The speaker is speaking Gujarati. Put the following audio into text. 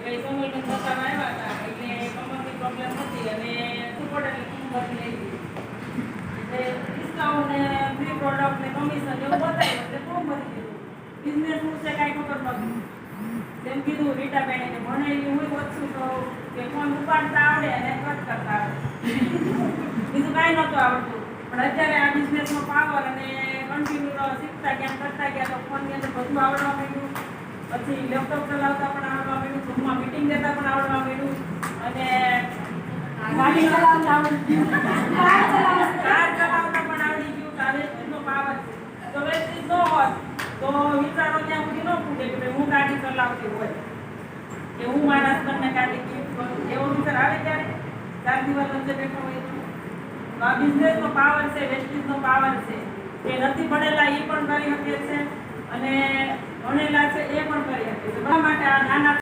ભાઈ સોનલબેન બતાવવા આવ્યા હતા એટલે કમરની પ્રોબ્લેમ હતી અને સુપોર્ટરની કિંમત લીધી એટલે ડિસ્કાઉન્ટ ને ફ્રી પ્રોડક્ટ ને કમિશન એવું બતાવ્યું એટલે બહુ મળી ગયું. બિઝનેસ શું છે કાંઈ ખબર નહોતી. જેમ કીધું રીટાબેન એને ભણેલી હું ઓછું તો કે ફોન ઉપાડતા આવડે અને કટ કરતા આવડે બીજું કાંઈ નહોતું આવડતું. પણ અત્યારે આ બિઝનેસનો પાવર અને કન્ટિન્યુ શીખતા ગયા કરતા ગયા તો ફોનની અંદર બધું આવડવા માંડ્યું. પછી લેપટોપ ચલાવતા પણ આવડવા માંડ્યું, ગ્રુપમાં મીટિંગ દેતા પણ આવડવા માંડ્યું અને ગાડી ચલાવતા આવડી કાર ચલાવતા પણ આવડી ગયું. તારે એટલો પાવર છે. તો વેસ્ટેજ ન હોત તો વિચારો ત્યાં સુધી ન પૂછે કે હું ગાડી ચલાવતી હોય કે હું મારા હસબન્ડને ગાડી ગિફ્ટ કરું એવો વિચાર આવે ત્યારે 4 દિવસ વચ્ચે બેઠો હોય તો આ બિઝનેસનો પાવર છે, વેસ્ટેજનો પાવર છે. એ નથી ભણેલા એ પણ કરી શકે છે અને ભણેલા છે એ પણ કરી શકે છે. બધા માટે આ નાના